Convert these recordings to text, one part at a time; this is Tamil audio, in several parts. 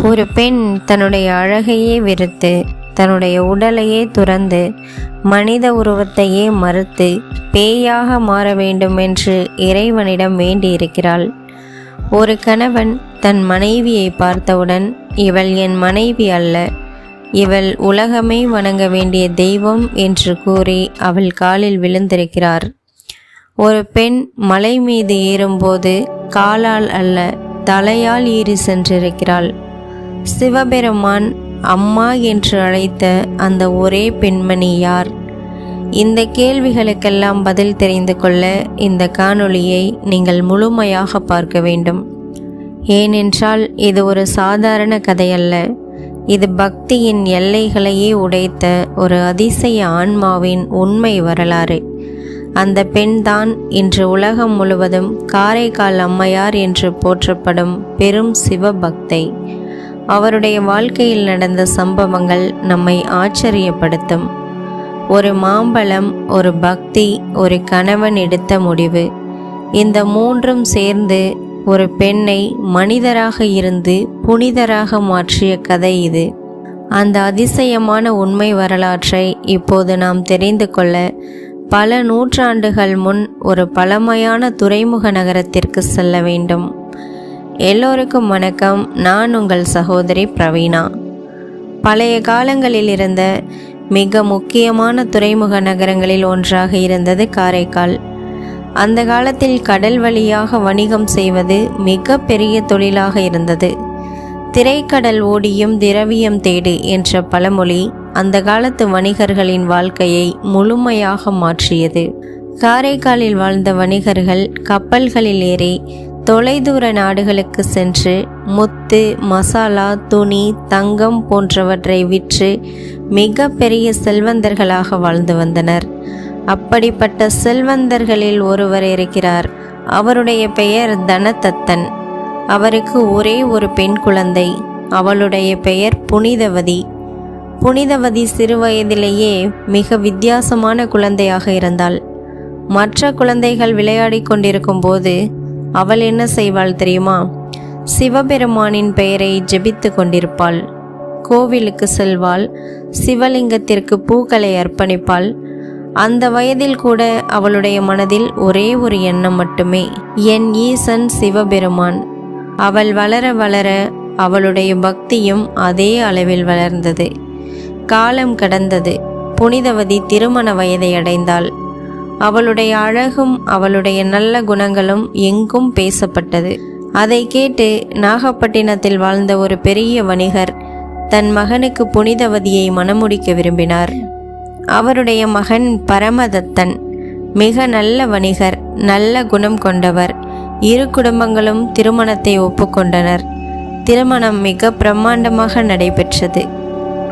ஒரு பெண் தன்னுடைய அழகையே வெறுத்து, தன்னுடைய உடலையே துறந்து, மனித உருவத்தையே மறுத்து பேயாக மாற வேண்டும் என்று இறைவனிடம் வேண்டியிருக்கிறாள். ஒரு கணவன் தன் மனைவியை பார்த்தவுடன், இவள் என் மனைவி அல்ல, இவள் உலகமே வணங்க வேண்டிய தெய்வம் என்று கூறி அவள் காலில் விழுந்திருக்கிறார். ஒரு பெண் மலை மீது ஏறும்போது காலால் அல்ல, தலையால் ஏறி சென்றிருக்கிறாள். சிவபெருமான் அம்மா என்று அழைத்த அந்த ஒரே பெண்மணி யார்? இந்த கேள்விகளுக்கெல்லாம் பதில் தெரிந்து கொள்ள இந்த காணொளியை நீங்கள் முழுமையாக பார்க்க வேண்டும். ஏனென்றால் இது ஒரு சாதாரண கதையல்ல. இது பக்தியின் எல்லைகளையே உடைத்த ஒரு அதிசய ஆன்மாவின் உண்மை வரலாறு. அந்த பெண்தான் இன்று உலகம் முழுவதும் காரைக்கால் அம்மையார் என்று போற்றப்படும் பெரும் சிவபக்தை. அவருடைய வாழ்க்கையில் நடந்த சம்பவங்கள் நம்மை ஆச்சரியப்படுத்தும். ஒரு மாம்பழம், ஒரு பக்தி, ஒரு கணவன் எடுத்த முடிவு, இந்த மூன்றும் சேர்ந்து ஒரு பெண்ணை மனிதராக இருந்து புனிதராக மாற்றிய கதை இது. அந்த அதிசயமான உண்மை வரலாற்றை இப்போது நாம் தெரிந்து கொள்ள பல நூற்றாண்டுகள் முன் ஒரு பழமையான துறைமுக நகரத்திற்கு செல்ல வேண்டும். எல்லோருக்கும் வணக்கம். நான் உங்கள் சகோதரி பிரவீணா. பழைய காலங்களில் இருந்த மிக முக்கியமான துறைமுக நகரங்களில் ஒன்றாக இருந்தது காரைக்கால். அந்த காலத்தில் கடல் வழியாக வணிகம் செய்வது மிக பெரிய தொழிலாக இருந்தது. திரைக்கடல் ஓடியும் திரவியம் தேடு என்ற பழமொழி அந்த காலத்து வணிகர்களின் வாழ்க்கையை முழுமையாக மாற்றியது. காரைக்காலில் வாழ்ந்த வணிகர்கள் கப்பல்களில் ஏறி தொலைதூர நாடுகளுக்கு சென்று முத்து, மசாலா, துணி, தங்கம் போன்றவற்றை விற்று மிக பெரிய செல்வந்தர்களாக வாழ்ந்து வந்தனர். அப்படிப்பட்ட செல்வந்தர்களில் ஒருவர் இருக்கிறார். அவருடைய பெயர் தனதத்தன். அவருக்கு ஒரே ஒரு பெண் குழந்தை. அவளுடைய பெயர் புனிதவதி. புனிதவதி சிறுவயதிலேயே மிக வித்தியாசமான குழந்தையாக இருந்தாள். மற்ற குழந்தைகள் விளையாடி கொண்டிருக்கும் போது அவள் என்ன செய்வாள் தெரியுமா? சிவபெருமானின் பெயரை ஜெபித்து கொண்டிருப்பாள். கோவிலுக்கு செல்வாள். சிவலிங்கத்திற்கு பூக்களை அர்ப்பணிப்பாள். அந்த வயதில் கூட அவளுடைய மனதில் ஒரே ஒரு எண்ணம் மட்டுமே, என் ஈசன் சிவபெருமான். அவள் வளர வளர அவளுடைய பக்தியும் அதே அளவில் வளர்ந்தது. காலம் கடந்தது. புனிதவதி திருமண வயதை அடைந்தாள். அவளுடைய அழகும் அவளுடைய நல்ல குணங்களும் எங்கும் பேசப்பட்டது. அதை கேட்டு நாகப்பட்டினத்தில் வாழ்ந்த ஒரு பெரிய வணிகர் தன் மகனுக்கு புனிதவதியை மணமுடிக்க விரும்பினார். அவருடைய மகன் பரமதத்தன் மிக நல்ல வணிகர், நல்ல குணம் கொண்டவர். இரு குடும்பங்களும் திருமணத்தை ஒப்புக்கொண்டனர். திருமணம் மிக பிரம்மாண்டமாக நடைபெற்றது.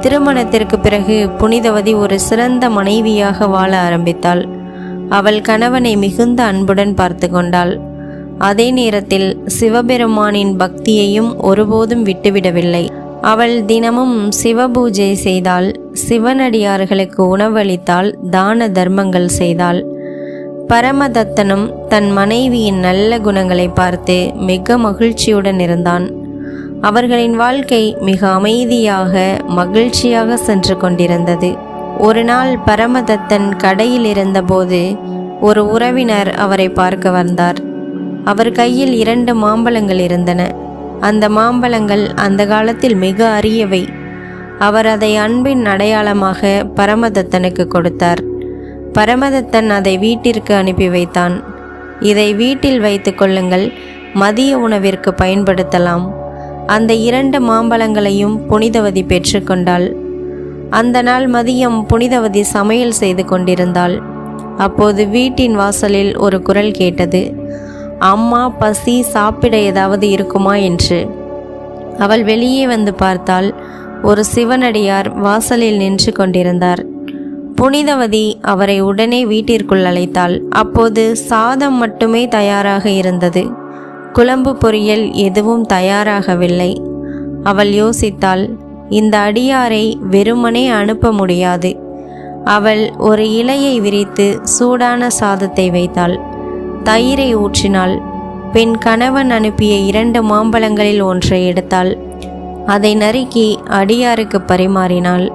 திருமணத்திற்கு பிறகு புனிதவதி ஒரு சிறந்த மனைவியாக வாழ ஆரம்பித்தாள். அவள் கணவனை மிகுந்த அன்புடன் பார்த்து கொண்டாள். அதே நேரத்தில் சிவபெருமானின் பக்தியையும் ஒருபோதும் விட்டுவிடவில்லை. அவள் தினமும் சிவபூஜை செய்தாள், சிவனடியார்களுக்கு உணவளித்தாள், தான தர்மங்கள் செய்தாள். பரமதத்தனும் தன் மனைவியின் நல்ல குணங்களை பார்த்து மிக மகிழ்ச்சியுடன் இருந்தான். அவர்களின் வாழ்க்கை மிக அமைதியாக மகிழ்ச்சியாக சென்று கொண்டிருந்தது. ஒரு நாள் பரமதத்தன் கடையில் இருந்தபோது ஒரு உறவினர் அவரை பார்க்க வந்தார். அவர் கையில் 2 மாம்பழங்கள் இருந்தன. அந்த மாம்பழங்கள் அந்த காலத்தில் மிக அரியவை. அவர் அதை அன்பின் அடையாளமாக பரமதத்தனுக்கு கொடுத்தார். பரமதத்தன் அதை வீட்டிற்கு அனுப்பி வைத்தான். இதை வீட்டில் வைத்து கொள்ளுங்கள், மதிய உணவிற்கு பயன்படுத்தலாம். அந்த 2 மாம்பழங்களையும் புனிதவதி பெற்றுக்கொண்டாள். அந்த நாள் மதியம் புனிதவதி சமையல் செய்து கொண்டிருந்தாள். அப்போது வீட்டின் வாசலில் ஒரு குரல் கேட்டது. அம்மா, பசி, சாப்பிட ஏதாவது இருக்குமா என்று. அவள் வெளியே வந்து பார்த்தாள். ஒரு சிவனடியார் வாசலில் நின்று கொண்டிருந்தார். புனிதவதி அவரை உடனே வீட்டிற்குள் அழைத்தாள். அப்போது சாதம் மட்டுமே தயாராக இருந்தது. குழம்பு பொரியல் எதுவும் தயாராகவில்லை. அவள் யோசித்தாள், இந்த அடியாரை வெறுமனே அனுப்ப முடியாது. அவள் ஒரு இலையை விரித்து சூடான சாதத்தை வைத்தாள். தயிரை ஊற்றினாள். பின் கணவன் அனுப்பிய 2 மாம்பழங்களில் ஒன்றை எடுத்தாள். அதை நறுக்கி அடியாருக்கு பரிமாறினாள்.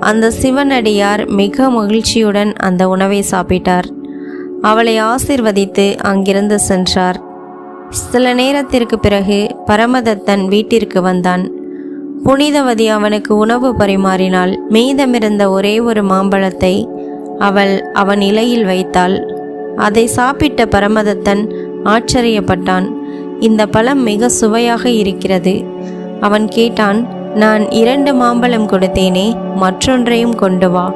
அந்த சிவனடியார் மிக மகிழ்ச்சியுடன் அந்த உணவை சாப்பிட்டார். அவளை ஆசீர்வதித்து அங்கிருந்து சென்றார். சில நேரத்திற்கு பிறகு பரமதத்தன் வீட்டிற்கு வந்தான். புனிதவதி அவனுக்கு உணவு பரிமாறினாள். மீதமிருந்த ஒரே ஒரு மாம்பழத்தை அவள் அவன் இலையில் வைத்தாள். அதை சாப்பிட்ட பரமதத்தன் ஆச்சரியப்பட்டான். இந்த பழம் மிக சுவையாக இருக்கிறது. அவன் கேட்டான், நான் 2 மாம்பழம் கொடுத்தேனே, மற்றொன்றையும் கொண்டு வா.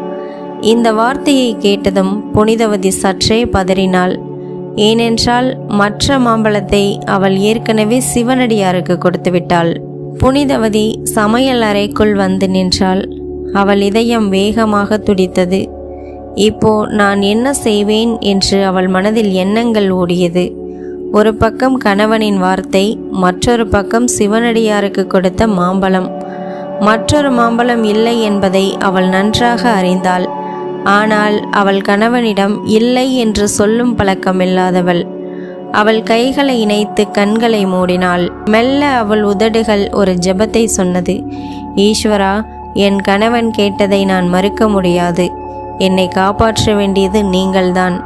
இந்த வார்த்தையை கேட்டதும் புனிதவதி சற்றே பதறினாள். ஏனென்றால் மற்ற மாம்பழத்தை அவள் ஏற்கனவே சிவனடியாருக்கு கொடுத்து விட்டாள். புனிதவதி சமையல் அறைக்குள் வந்து நின்றாள். அவள் இதயம் வேகமாக துடித்தது. இப்போ நான் என்ன செய்வேன் என்று அவள் மனதில் எண்ணங்கள் ஓடியது. ஒரு பக்கம் கணவனின் வார்த்தை, மற்றொரு பக்கம் சிவனடியாருக்கு கொடுத்த மாம்பழம். மற்றொரு மாம்பழம் இல்லை என்பதை அவள் நன்றாக அறிந்தாள். ஆனால் அவள் கணவனிடம் இல்லை என்று சொல்லும் பழக்கமில்லாதவள். அவள் கைகளை இணைத்து கண்களை மூடினாள். மெல்ல அவள் உதடுகள் ஒரு ஜெபத்தை சொன்னது. ஈஸ்வரா, என் கணவன் கேட்டதை நான் மறுக்க முடியாது. என்னை காப்பாற்ற வேண்டியது நீங்கள்தான்.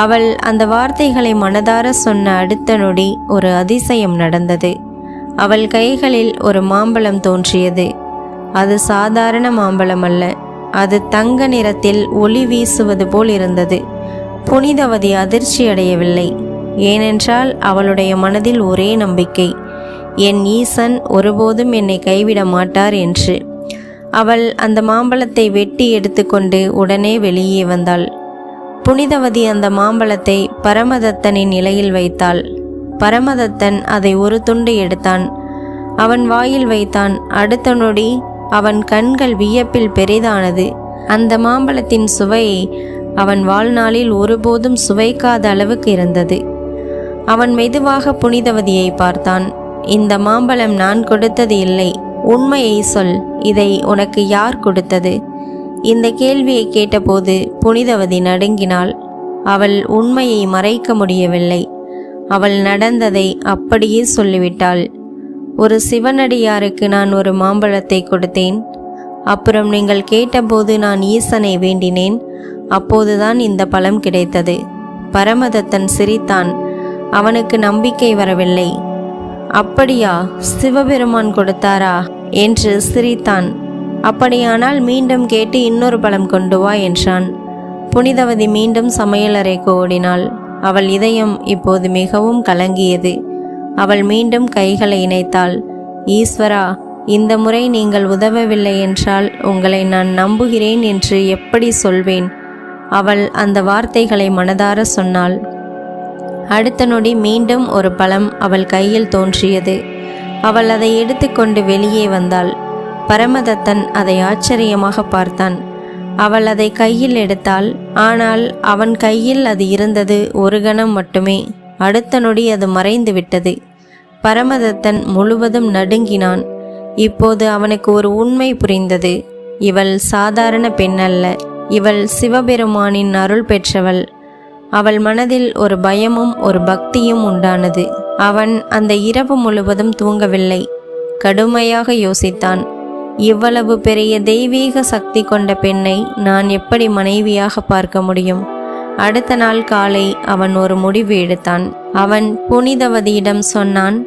அவள் அந்த வார்த்தைகளை மனதார சொன்ன அடுத்த நொடி ஒரு அதிசயம் நடந்தது. அவள் கைகளில் ஒரு மாம்பழம் தோன்றியது. அது சாதாரண மாம்பழம் அல்ல. அது தங்க நிறத்தில் ஒளி வீசுவது போல் இருந்தது. புனிதவதி அதிர்ச்சி அடையவில்லை. ஏனென்றால் அவளுடைய மனதில் ஒரே நம்பிக்கை, என் ஈசன் ஒருபோதும் என்னை கைவிட மாட்டார் என்று. அவள் அந்த மாம்பழத்தை வெட்டி எடுத்துக்கொண்டு உடனே வெளியே வந்தாள். புனிதவதி அந்த மாம்பழத்தை பரமதத்தனின் இலையில் வைத்தாள். பரமதத்தன் அதை ஒரு துண்டு எடுத்தான். அவன் வாயில் வைத்தான். அடுத்த நொடி அவன் கண்கள் வியப்பில் பெரிதானது. அந்த மாம்பழத்தின் சுவையை அவன் வாழ்நாளில் ஒருபோதும் சுவைக்காத அளவுக்கு இருந்தது. அவன் மெதுவாக புனிதவதியை பார்த்தான். இந்த மாம்பழம் நான் கொடுத்தது இல்லை. உண்மையை சொல், இதை உனக்கு யார் கொடுத்தது? இந்த கேள்வியை கேட்டபோது புனிதவதி நடுங்கினாள். அவள் உண்மையை மறைக்க முடியவில்லை. அவள் நடந்ததை அப்படியே சொல்லிவிட்டாள். ஒரு சிவனடியாருக்கு நான் ஒரு மாம்பழத்தை கொடுத்தேன். அப்புறம் நீங்கள் கேட்டபோது நான் ஈசனை வேண்டினேன். அப்போதுதான் இந்த பழம் கிடைத்தது. பரமதத்தன் சிரித்தான். அவனுக்கு நம்பிக்கை வரவில்லை. அப்படியா, சிவபெருமான் கொடுத்தாரா என்று சிரித்தான். அப்படியானால் மீண்டும் கேட்டு இன்னொரு பழம் கொண்டு வா என்றான். புனிதவதி மீண்டும் சமையலறைக்கு ஓடினாள். அவள் இதயம் இப்போது மிகவும் கலங்கியது. அவள் மீண்டும் கைகளை இணைத்தாள். ஈஸ்வரா, இந்த முறை நீங்கள் உதவவில்லை என்றால் உங்களை நான் நம்புகிறேன் என்று எப்படி சொல்வேன்? அவள் அந்த வார்த்தைகளை மனதார சொன்னாள். அடுத்த நொடி மீண்டும் ஒரு பழம் அவள் கையில் தோன்றியது. அவள் அதை எடுத்துக்கொண்டு வெளியே வந்தாள். பரமதத்தன் அதை ஆச்சரியமாக பார்த்தான். அவள் அதை கையில் எடுத்தாள். ஆனால் அவன் கையில் அது இருந்தது ஒரு கணம் மட்டுமே. அடுத்த நொடி அது மறைந்து விட்டது. பரமதத்தன் முழுவதும் நடுங்கினான். இப்போது அவனுக்கு ஒரு உண்மை புரிந்தது. இவள் சாதாரண பெண் அல்ல. இவள் சிவபெருமானின் அருள் பெற்றவள். அவள் மனதில் ஒரு பயமும் ஒரு பக்தியும் உண்டானது. அவன் அந்த இரவு முழுவதும் தூங்கவில்லை. கடுமையாக யோசித்தான். இவ்வளவு பெரிய தெய்வீக சக்தி கொண்ட பெண்ணை நான் எப்படி மனைவியாக பார்க்க முடியும்? அடுத்த நாள் காலை அவன் ஒரு முடிவு எடுத்தான். அவன் புனிதவதியிடம் சொன்னான்,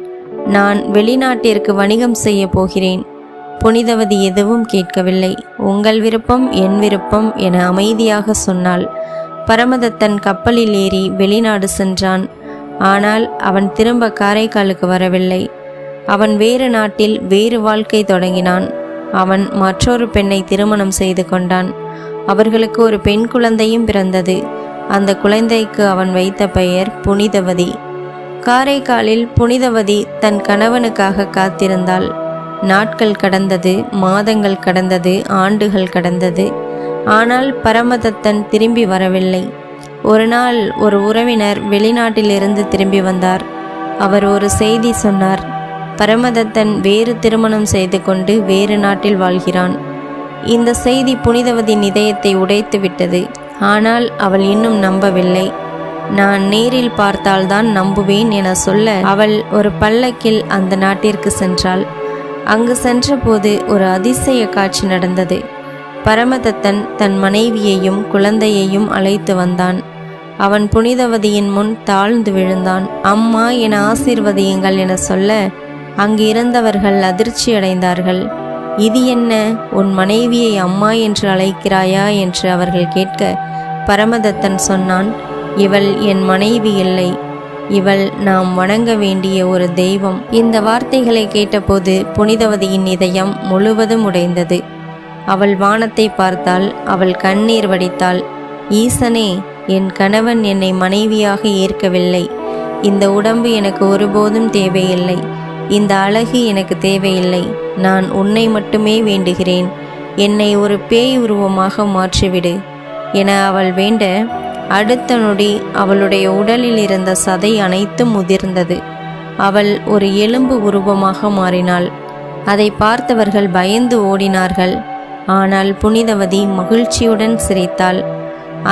நான் வெளிநாட்டிற்கு வணிகம் செய்ய போகிறேன். புனிதவதி எதுவும் கேட்கவில்லை. உங்கள் விருப்பம் என் விருப்பம் என அமைதியாக சொன்னாள். பரமதத்தன் கப்பலில் ஏறி வெளிநாடு சென்றான். ஆனால் அவன் திரும்ப காரைக்காலுக்கு வரவில்லை. அவன் வேறு நாட்டில் வேறு வாழ்க்கை தொடங்கினான். அவன் மற்றொரு பெண்ணை திருமணம் செய்து கொண்டான். அவர்களுக்கு ஒரு பெண் குழந்தையும் பிறந்தது. அந்த குழந்தைக்கு அவன் வைத்த பெயர் புனிதவதி. காரைக்காலில் புனிதவதி தன் கணவனுக்காக காத்திருந்தாள். நாட்கள் கடந்தது, மாதங்கள் கடந்தது, ஆண்டுகள் கடந்தது. ஆனால் பரமதத்தன் திரும்பி வரவில்லை. ஒரு நாள் ஒரு உறவினர் வெளிநாட்டிலிருந்து திரும்பி வந்தார். அவர் ஒரு செய்தி சொன்னார். பரமதத்தன் வேறு திருமணம் செய்து கொண்டு வேறு நாட்டில் வாழ்கிறான். இந்த செய்தி புனிதவதியின் இதயத்தை உடைத்து விட்டது. ஆனால் அவள் இன்னும் நம்பவில்லை. நான் நேரில் பார்த்தால்தான் நம்புவேன் என சொல்ல அவள் ஒரு பல்லக்கில் அந்த நாட்டிற்கு சென்றாள். அங்கு சென்றபோது ஒரு அதிசய காட்சி நடந்தது. பரமதத்தன் தன் மனைவியையும் குழந்தையையும் அழைத்து வந்தான். அவன் புனிதவதியின் முன் தாழ்ந்து விழுந்தான். அம்மா என ஆசீர்வதியுங்கள் என சொல்ல அங்கு இருந்தவர்கள் அதிர்ச்சியடைந்தார்கள். இது என்ன, உன் மனைவியை அம்மா என்று அழைக்கிறாயா என்று அவர்கள் கேட்க பரமதத்தன் சொன்னான், இவள் என் மனைவி இல்லை, இவள் நாம் வணங்க வேண்டிய ஒரு தெய்வம். இந்த வார்த்தைகளை கேட்டபோது புனிதவதியின் இதயம் முழுவதும் உடைந்தது. அவள் வானத்தை பார்த்தாள். அவள் கண்ணீர் வடித்தாள். ஈசனே, என் கணவன் என்னை மனைவியாக ஏற்கவில்லை. இந்த உடம்பு எனக்கு ஒருபோதும் தேவையில்லை. இந்த அழகு எனக்கு தேவையில்லை. நான் உன்னை மட்டுமே வேண்டுகிறேன். என்னை ஒரு பேய் உருவமாக மாற்றிவிடு என அவள் வேண்ட, அடுத்த நொடி அவளுடைய உடலில் இருந்த சதை அனைத்தும் உதிர்ந்தது. அவள் ஒரு எலும்பு உருவமாக மாறினாள். அதை பார்த்தவர்கள் பயந்து ஓடினார்கள். ஆனால் புனிதவதி மகிழ்ச்சியுடன் சிரித்தாள்.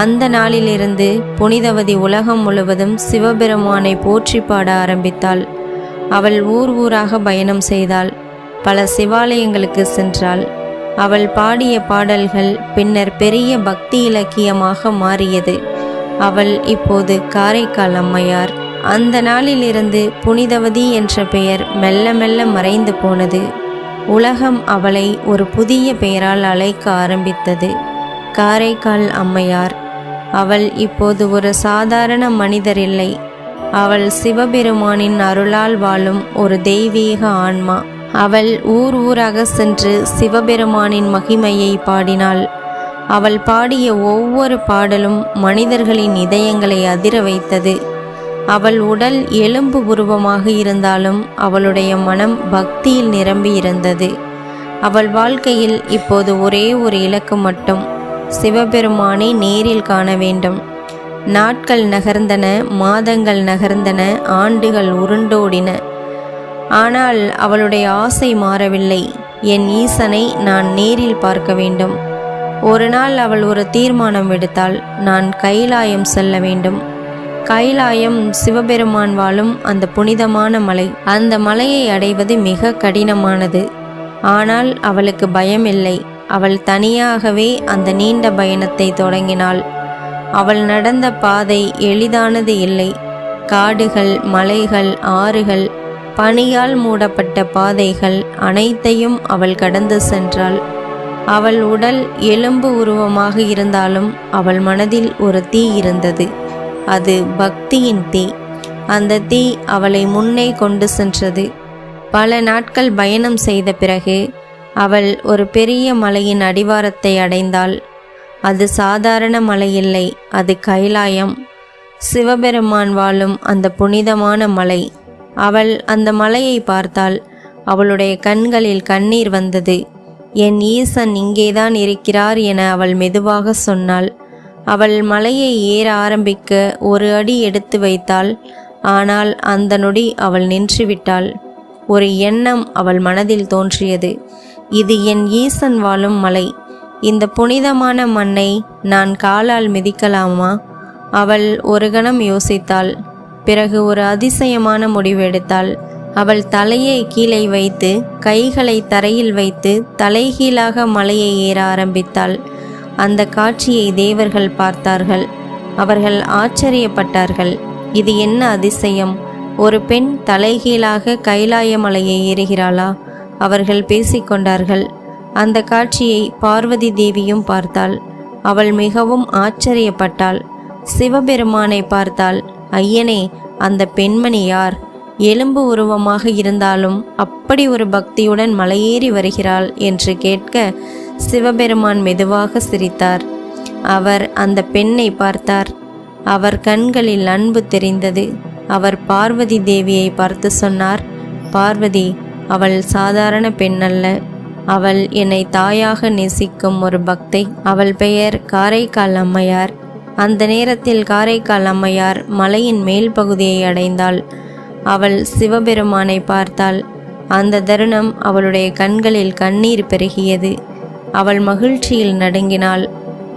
அந்த நாளிலிருந்து புனிதவதி உலகம் முழுவதும் சிவபெருமானை போற்றி பாட ஆரம்பித்தாள். அவள் ஊர் ஊராக பயணம் செய்தாள். பல சிவாலயங்களுக்கு சென்றாள். அவள் பாடிய பாடல்கள் பின்னர் பெரிய பக்தி இலக்கியமாக மாறியது. அவள் இப்போது காரைக்கால் அம்மையார். அந்த நாளிலிருந்து புனிதவதி என்ற பெயர் மெல்ல மெல்ல மறைந்து போனது. உலகம் அவளை ஒரு புதிய பெயரால் அழைக்க ஆரம்பித்தது, காரைக்கால் அம்மையார். அவள் இப்போது ஒரு சாதாரண மனிதர் இல்லை. அவள் சிவபெருமானின் அருளால் வாழும் ஒரு தெய்வீக ஆன்மா. அவள் ஊர் ஊராக சென்று சிவபெருமானின் மகிமையை பாடினாள். அவள் பாடிய ஒவ்வொரு பாடலும் மனிதர்களின் இதயங்களை அதிர வைத்தது. அவள் உடல் எலும்பு உருவமாக இருந்தாலும் அவளுடைய மனம் பக்தியில் நிரம்பி இருந்தது. அவள் வாழ்க்கையில் இப்போது ஒரே ஒரு இலக்கு மட்டும், சிவபெருமானை நேரில் காண வேண்டும். நாட்கள் நகர்ந்தன, மாதங்கள் நகர்ந்தன, ஆண்டுகள் உருண்டோடின. ஆனால் அவளுடைய ஆசை மாறவில்லை. என் ஈசனை நான் நேரில் பார்க்க வேண்டும். ஒரு நாள் அவள் ஒரு தீர்மானம் எடுத்தாள். நான் கைலாயம் செல்ல வேண்டும். கைலாயம் சிவபெருமான் வாழும் அந்த புனிதமான மலை. அந்த மலையை அடைவது மிக கடினமானது. ஆனால் அவளுக்கு பயமில்லை. அவள் தனியாகவே அந்த நீண்ட பயணத்தை தொடங்கினாள். அவள் நடந்த பாதை எளிதானது இல்லை. காடுகள், மலைகள், ஆறுகள், பனியால் மூடப்பட்ட பாதைகள் அனைத்தையும் அவள் கடந்து சென்றாள். அவள் உடல் எலும்பு உருவமாக இருந்தாலும் அவள் மனதில் ஒரு தீ இருந்தது. அது பக்தியின் தீ. அந்த தீ அவளை முன்னே கொண்டு சென்றது. பல நாட்கள் பயணம் செய்த பிறகு அவள் ஒரு பெரிய மலையின் அடிவாரத்தை அடைந்தாள். அது சாதாரண மலை இல்லை, அது கைலாயம், சிவபெருமான் வாழும் அந்த புனிதமான மலை. அவள் அந்த மலையை பார்த்தாள். அவளுடைய கண்களில் கண்ணீர் வந்தது. என் ஈசன் இங்கேதான் இருக்கிறார் என அவள் மெதுவாக சொன்னாள். அவள் மலையை ஏற ஆரம்பிக்க ஒரு அடி எடுத்து வைத்தாள். ஆனால் அந்த நொடி அவள் நின்றுவிட்டாள். ஒரு எண்ணம் அவள் மனதில் தோன்றியது. இது என் ஈசன் வாழும் மலை. இந்த புனிதமான மண்ணை நான் காலால் மிதிக்கலாமா? அவள் ஒரு கணம் யோசித்தாள். பிறகு ஒரு அதிசயமான முடிவு எடுத்தாள். அவள் தலையை கீழே வைத்து கைகளை தரையில் வைத்து தலைகீழாக மலையை ஏற ஆரம்பித்தாள். அந்த காட்சியை தேவர்கள் பார்த்தார்கள். அவர்கள் ஆச்சரியப்பட்டார்கள். இது என்ன அதிசயம்! ஒரு பெண் தலைகீழாக கைலாய மலையை ஏறுகிறாளா? அவர்கள் பேசிக்கொண்டார்கள். அந்த காட்சியை பார்வதி தேவியும் பார்த்தாள். அவள் மிகவும் ஆச்சரியப்பட்டாள். சிவபெருமானை பார்த்தாள். ஐயனே, அந்த பெண்மணி யார்? எலும்பு உருவமாக இருந்தாலும் அப்படி ஒரு பக்தியுடன் மலையேறி வருகிறாள் என்று கேட்க சிவபெருமான் மெதுவாக சிரித்தார். அவர் அந்த பெண்ணை பார்த்தார். அவர் கண்களில் அன்பு தெரிந்தது. அவர் பார்வதி தேவியை பார்த்து சொன்னார், பார்வதி, அவள் சாதாரண பெண் அல்ல. அவள் என்னை தாயாக நேசிக்கும் ஒரு பக்தை. அவள் பெயர் காரைக்கால் அம்மையார். அந்த நேரத்தில் காரைக்கால் அம்மையார் மலையின் மேல் பகுதியை அடைந்தாள். அவள் சிவபெருமானை பார்த்தாள். அந்த தருணம் அவளுடைய கண்களில் கண்ணீர் பெருகியது. அவள் மகிழ்ச்சியில் நடுங்கினாள்.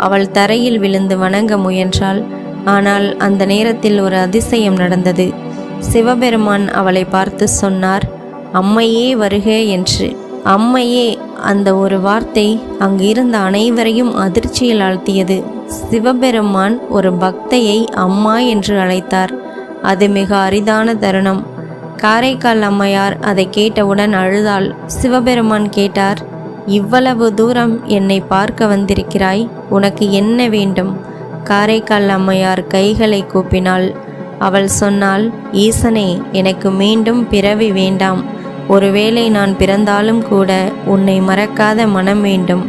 அவள் தரையில் விழுந்து வணங்க முயன்றாள். ஆனால் அந்த நேரத்தில் ஒரு அதிசயம் நடந்தது. சிவபெருமான் அவளை பார்த்து சொன்னார், அம்மையே வருக என்று. அம்மையே! அந்த ஒரு வார்த்தை அங்கு இருந்த அனைவரையும் அதிர்ச்சியில் ஆழ்த்தியது. சிவபெருமான் ஒரு பக்தையை அம்மா என்று அழைத்தார். அது மிக அரிதான தருணம். காரைக்கால் அம்மையார் அதை கேட்டவுடன் அழுதாள். சிவபெருமான் கேட்டார், இவ்வளவு தூரம் என்னை பார்க்க வந்திருக்கிறாய், உனக்கு என்ன வேண்டும்? காரைக்கால் அம்மையார் கைகளை கூப்பினாள். அவள் சொன்னாள், ஈசனே, எனக்கு மீண்டும் பிறவி வேண்டாம். ஒருவேளை நான் பிறந்தாலும் கூட உன்னை மறக்காத மனம் வேண்டும்.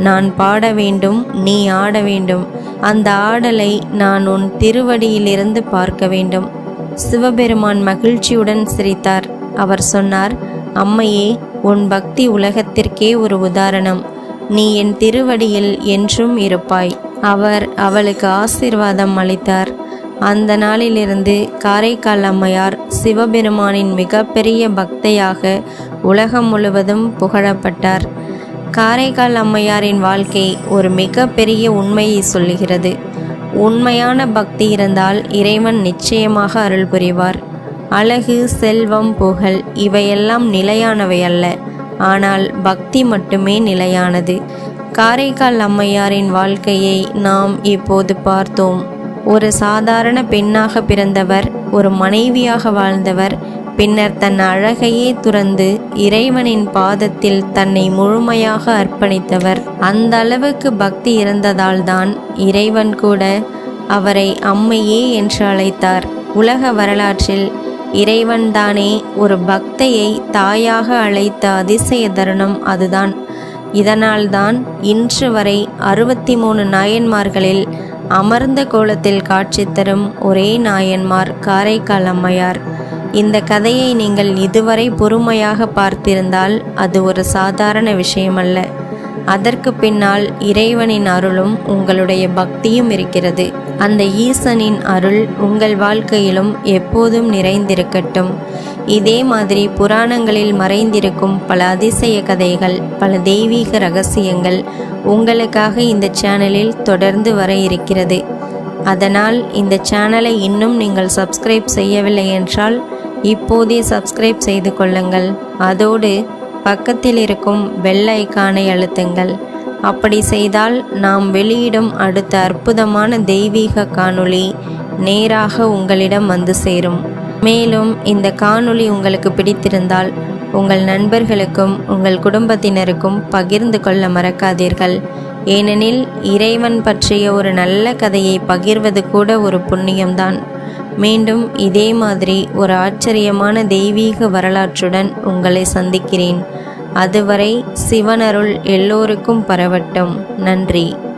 நான் பாட வேண்டும், நீ ஆட வேண்டும். அந்த ஆடலை நான் உன் திருவடியிலிருந்து பார்க்க வேண்டும். சிவபெருமான் மகிழ்ச்சியுடன் சிரித்தார். அவர் சொன்னார், அம்மையே, உன் பக்தி உலகத்திற்கே ஒரு உதாரணம். நீ என் திருவடியில் என்றும் இருப்பாய். அவர் அவளுக்கு ஆசீர்வாதம் அளித்தார். அந்த நாளிலிருந்து காரைக்கால் அம்மையார் சிவபெருமானின் மிகப்பெரிய பக்தையாக உலகம் முழுவதும் புகழப்பட்டார். காரைக்கால் அம்மையாரின் வாழ்க்கை ஒரு மிகப்பெரிய உண்மையை சொல்லுகிறது. உண்மையான பக்தி இருந்தால் இறைவன் நிச்சயமாக அருள் புரிவார். அழகு, செல்வம், புகழ் இவையெல்லாம் நிலையானவை அல்ல. ஆனால் பக்தி மட்டுமே நிலையானது. காரைக்கால் அம்மையாரின் வாழ்க்கையை நாம் இப்போது பார்த்தோம். ஒரு சாதாரண பெண்ணாக பிறந்தவர், ஒரு மனைவியாக வாழ்ந்தவர், பின்னர் தன் அழகையே துறந்து இறைவனின் பாதத்தில் தன்னை முழுமையாக அர்ப்பணித்தவர். அந்த அளவுக்கு பக்தி இருந்ததால்தான் இறைவன் கூட அவரை அம்மையே என்று அழைத்தார். உலக வரலாற்றில் இறைவன்தானே ஒரு பக்தையை தாயாக அழைத்த அதிசய தருணம் அதுதான். இதனால்தான் இன்று வரை 63 நாயன்மார்களில் அமர்ந்த கோலத்தில் காட்சி தரும் ஒரே நாயன்மார் காரைக்கால் அம்மையார். இந்த கதையை நீங்கள் இதுவரை பொறுமையாக பார்த்திருந்தால் அது ஒரு சாதாரண விஷயமல்ல. அதற்கு பின்னால் இறைவனின் அருளும் உங்களுடைய பக்தியும் இருக்கிறது. அந்த ஈசனின் அருள் உங்கள் வாழ்க்கையிலும் எப்போதும் நிறைந்திருக்கட்டும். இதே மாதிரி புராணங்களில் மறைந்திருக்கும் பல அதிசய கதைகள், பல தெய்வீக ரகசியங்கள் உங்களுக்காக இந்த சேனலில் தொடர்ந்து வர இருக்கிறது. அதனால் இந்த சேனலை இன்னும் நீங்கள் சப்ஸ்கிரைப் செய்யவில்லை என்றால் இப்போதே சப்ஸ்கிரைப் செய்து கொள்ளுங்கள். அதோடு பக்கத்தில் இருக்கும் பெல் ஐகானை அழுத்துங்கள். அப்படி செய்தால் நாம் வெளியிடும் அடுத்த அற்புதமான தெய்வீக காணொளி நேராக உங்களிடம் வந்து சேரும். மேலும் இந்த காணொளி உங்களுக்கு பிடித்திருந்தால் உங்கள் நண்பர்களுக்கும் உங்கள் குடும்பத்தினருக்கும் பகிர்ந்து கொள்ள மறக்காதீர்கள். ஏனெனில் இறைவன் பற்றிய ஒரு நல்ல கதையை பகிர்வது கூட ஒரு புண்ணியம்தான். மீண்டும் இதே மாதிரி ஒரு ஆச்சரியமான தெய்வீக வரலாற்றுடன் உங்களை சந்திக்கிறேன். அதுவரை சிவனருள் எல்லோருக்கும் பரவட்டும். நன்றி.